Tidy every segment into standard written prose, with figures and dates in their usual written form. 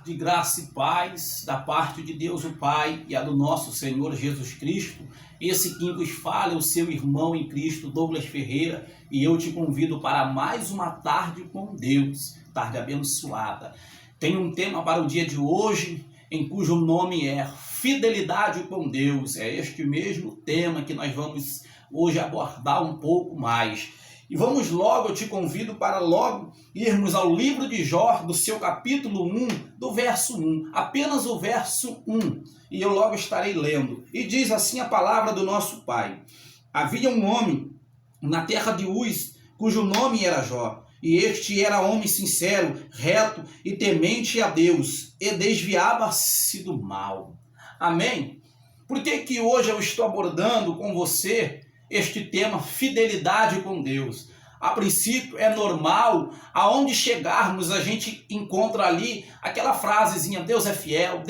De graça e paz da parte de Deus o Pai e a do nosso Senhor Jesus Cristo. Esse quem vos fala é o seu irmão em Cristo, Douglas Ferreira, e eu te convido para mais uma tarde com Deus, tarde abençoada. Tenho um tema para o dia de hoje, em cujo nome é Fidelidade com Deus. É este mesmo tema que nós vamos hoje abordar um pouco mais. E vamos logo, eu te convido para logo irmos ao livro de Jó, do seu capítulo 1, do verso 1, apenas o verso 1, e eu logo estarei lendo. E diz assim a palavra do nosso Pai: havia um homem na terra de Uz, cujo nome era Jó, e este era homem sincero, reto e temente a Deus, e desviava-se do mal. Amém? Por que hoje eu estou abordando com você este tema, fidelidade com Deus? A princípio é normal, aonde chegarmos a gente encontra ali aquela frasezinha, Deus é fiel,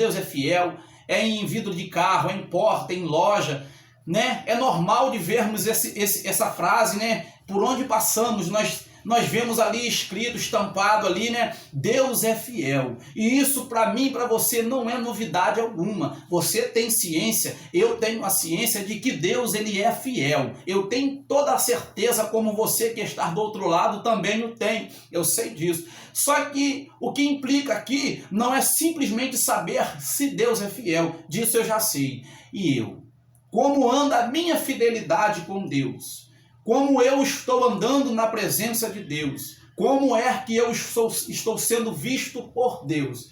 é em vidro de carro, é em porta, é em loja, né? É normal de vermos essa frase, né? Por onde passamos, nós vemos ali escrito, estampado ali, né? Deus é fiel. E isso para mim, para você, não é novidade alguma. Você tem ciência, eu tenho a ciência de que Deus, ele é fiel. Eu tenho toda a certeza, como você que está do outro lado também o tem. Eu sei disso. Só que o que implica aqui não é simplesmente saber se Deus é fiel. Disso eu já sei. E eu? Como anda a minha fidelidade com Deus? Como eu estou andando na presença de Deus? Como é que eu estou sendo visto por Deus?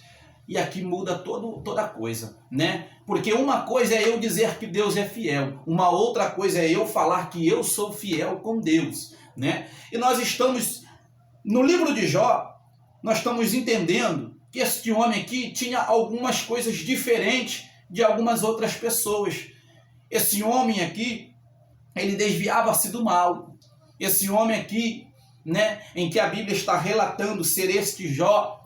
E aqui muda toda a coisa, né? Porque uma coisa é eu dizer que Deus é fiel, uma outra coisa é eu falar que eu sou fiel com Deus, né? E nós estamos, no livro de Jó, nós estamos entendendo que este homem aqui tinha algumas coisas diferentes de algumas outras pessoas. Esse homem aqui, ele desviava-se do mal. Esse homem aqui, né, em que a Bíblia está relatando ser este Jó,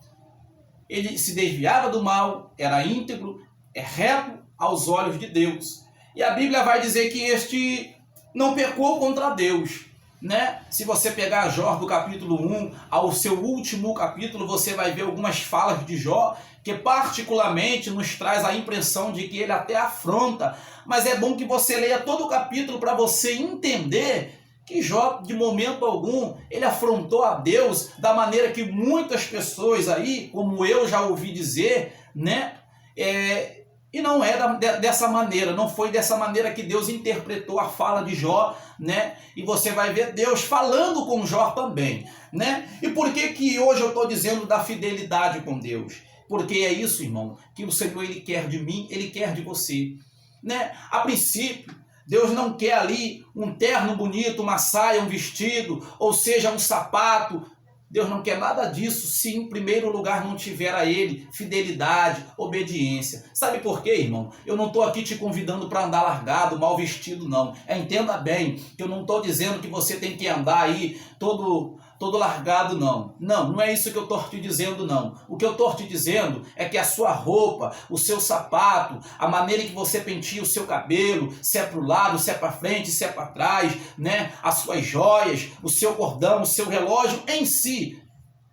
ele se desviava do mal, era íntegro, é reto aos olhos de Deus. E a Bíblia vai dizer que este não pecou contra Deus, né? Se você pegar Jó do capítulo 1 ao seu último capítulo, você vai ver algumas falas de Jó que particularmente nos traz a impressão de que ele até afronta, mas é bom que você leia todo o capítulo para você entender que Jó, de momento algum, ele afrontou a Deus da maneira que muitas pessoas aí, como eu já ouvi dizer, né? E não é dessa maneira, não foi dessa maneira que Deus interpretou a fala de Jó, né? E você vai ver Deus falando com Jó também, né? E por que hoje eu estou dizendo da fidelidade com Deus? Porque é isso, irmão, que o Senhor, ele quer de mim, ele quer de você, né? A princípio, Deus não quer ali um terno bonito, uma saia, um vestido, ou seja, um sapato. Deus não quer nada disso se em primeiro lugar não tiver a Ele fidelidade, obediência. Sabe por quê, irmão? Eu não estou aqui te convidando para andar largado, mal vestido, não. Entenda bem que eu não estou dizendo que você tem que andar aí todo largado, não. Não é isso que eu estou te dizendo, não. O que eu estou te dizendo é que a sua roupa, o seu sapato, a maneira em que você penteia o seu cabelo, se é para o lado, se é para frente, se é para trás, né? As suas joias, o seu cordão, o seu relógio em si,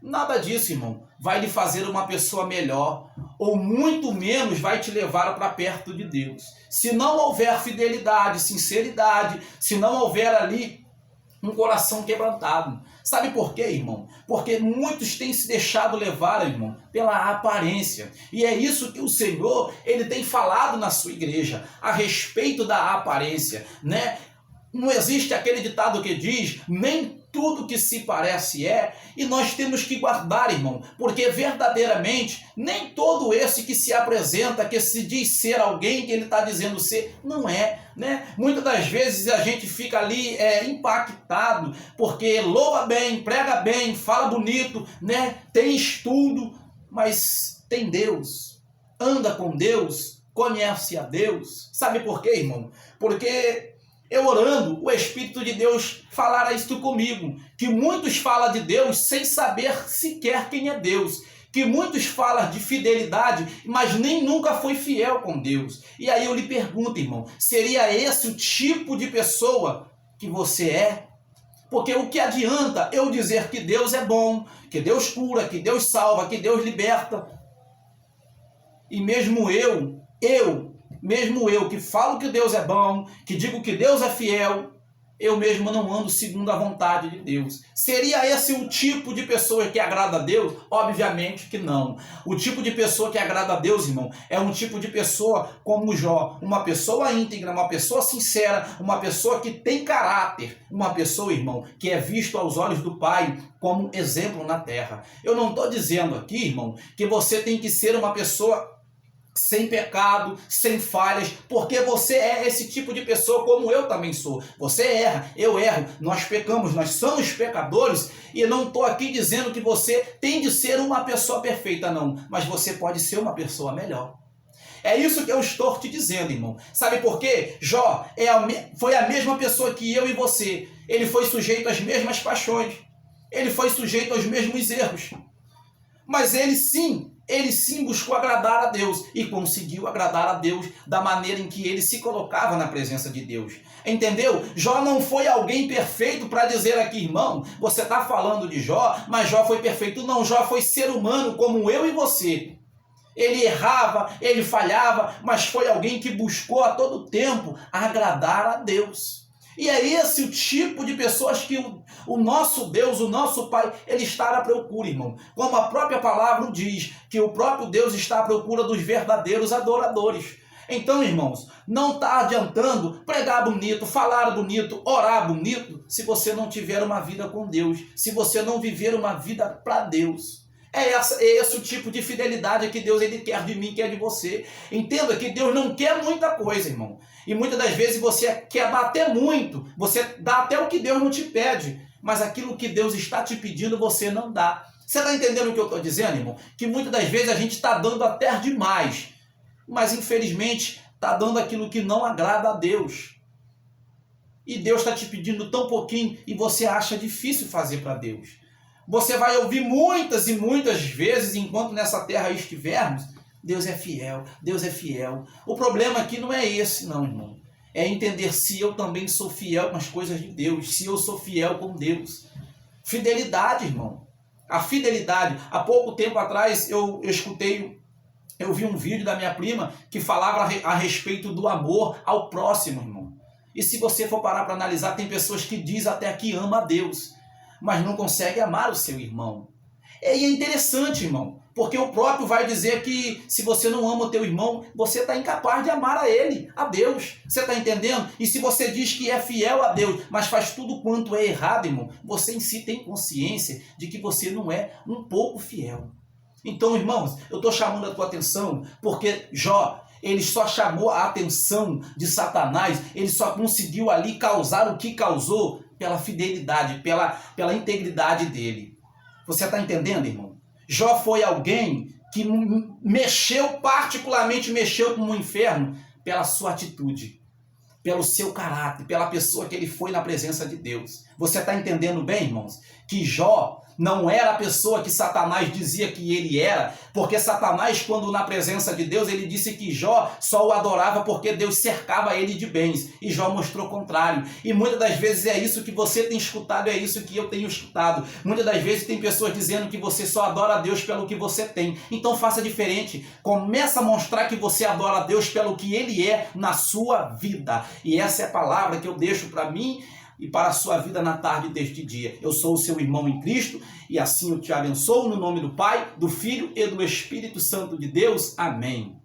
nada disso, irmão, vai lhe fazer uma pessoa melhor, ou muito menos vai te levar para perto de Deus. Se não houver fidelidade, sinceridade, se não houver ali um coração quebrantado. Sabe por quê, irmão? Porque muitos têm se deixado levar, irmão, pela aparência. E é isso que o Senhor, ele tem falado na sua igreja, a respeito da aparência, né? Não existe aquele ditado que diz, nem tudo que se parece é, e nós temos que guardar, irmão, porque verdadeiramente nem todo esse que se apresenta, que se diz ser alguém que ele está dizendo ser, não é, né? Muitas das vezes a gente fica ali impactado, porque louva bem, prega bem, fala bonito, né? Tem estudo, mas tem Deus, anda com Deus, conhece a Deus. Sabe por quê, irmão? Porque eu orando, o Espírito de Deus falara isto comigo, que muitos falam de Deus sem saber sequer quem é Deus, que muitos falam de fidelidade, mas nem nunca foi fiel com Deus. E aí eu lhe pergunto, irmão, seria esse o tipo de pessoa que você é? Porque o que adianta eu dizer que Deus é bom, que Deus cura, que Deus salva, que Deus liberta, E mesmo mesmo eu que falo que Deus é bom, que digo que Deus é fiel, eu mesmo não ando segundo a vontade de Deus. Seria esse o tipo de pessoa que agrada a Deus? Obviamente que não. O tipo de pessoa que agrada a Deus, irmão, é um tipo de pessoa como Jó, uma pessoa íntegra, uma pessoa sincera, uma pessoa que tem caráter, uma pessoa, irmão, que é visto aos olhos do Pai como exemplo na terra. Eu não estou dizendo aqui, irmão, que você tem que ser uma pessoa sem pecado, sem falhas, porque você é esse tipo de pessoa como eu também sou. Você erra, eu erro, nós pecamos, nós somos pecadores, e eu não estou aqui dizendo que você tem de ser uma pessoa perfeita, não, mas você pode ser uma pessoa melhor. É isso que eu estou te dizendo, irmão. Sabe por quê? Jó foi a mesma pessoa que eu e você. Ele foi sujeito às mesmas paixões, ele foi sujeito aos mesmos erros, mas ele sim buscou agradar a Deus e conseguiu agradar a Deus da maneira em que ele se colocava na presença de Deus. Entendeu? Jó não foi alguém perfeito para dizer aqui, irmão, você está falando de Jó, mas Jó foi perfeito. Não, Jó foi ser humano como eu e você. Ele errava, ele falhava, mas foi alguém que buscou a todo tempo agradar a Deus. E é esse o tipo de pessoas que o nosso Deus, o nosso Pai, ele está à procura, irmão. Como a própria palavra diz, que o próprio Deus está à procura dos verdadeiros adoradores. Então, irmãos, não está adiantando pregar bonito, falar bonito, orar bonito, se você não tiver uma vida com Deus, se você não viver uma vida para Deus. É esse o tipo de fidelidade que Deus ele quer de mim, quer de você. Entenda que Deus não quer muita coisa, irmão. E muitas das vezes você quer dar até muito, você dá até o que Deus não te pede, mas aquilo que Deus está te pedindo você não dá. Você está entendendo o que eu estou dizendo, irmão? Que muitas das vezes a gente está dando até demais, mas infelizmente está dando aquilo que não agrada a Deus. E Deus está te pedindo tão pouquinho e você acha difícil fazer para Deus. Você vai ouvir muitas e muitas vezes, enquanto nessa terra estivermos, Deus é fiel, Deus é fiel. O problema aqui não é esse, não, irmão. É entender se eu também sou fiel com as coisas de Deus, se eu sou fiel com Deus. Fidelidade, irmão. A fidelidade. Há pouco tempo atrás eu vi um vídeo da minha prima que falava a respeito do amor ao próximo, irmão. E se você for parar para analisar, tem pessoas que dizem até que ama a Deus, mas não consegue amar o seu irmão. E é interessante, irmão, porque o próprio vai dizer que se você não ama o teu irmão, você está incapaz de amar a ele, a Deus. Você está entendendo? E se você diz que é fiel a Deus, mas faz tudo quanto é errado, irmão, você em si tem consciência de que você não é um pouco fiel. Então, irmãos, eu estou chamando a tua atenção, porque Jó, ele só chamou a atenção de Satanás, ele só conseguiu ali causar o que causou pela fidelidade, pela integridade dele. Você está entendendo, irmão? Jó foi alguém que particularmente mexeu com o inferno pela sua atitude, pelo seu caráter, pela pessoa que ele foi na presença de Deus. Você está entendendo bem, irmãos? Que Jó não era a pessoa que Satanás dizia que ele era, porque Satanás, quando na presença de Deus, ele disse que Jó só o adorava porque Deus cercava ele de bens, e Jó mostrou o contrário. E muitas das vezes é isso que você tem escutado, é isso que eu tenho escutado. Muitas das vezes tem pessoas dizendo que você só adora a Deus pelo que você tem. Então faça diferente, começa a mostrar que você adora a Deus pelo que Ele é na sua vida. E essa é a palavra que eu deixo para mim e para a sua vida na tarde deste dia. Eu sou o seu irmão em Cristo e assim eu te abençoo no nome do Pai, do Filho e do Espírito Santo de Deus. Amém.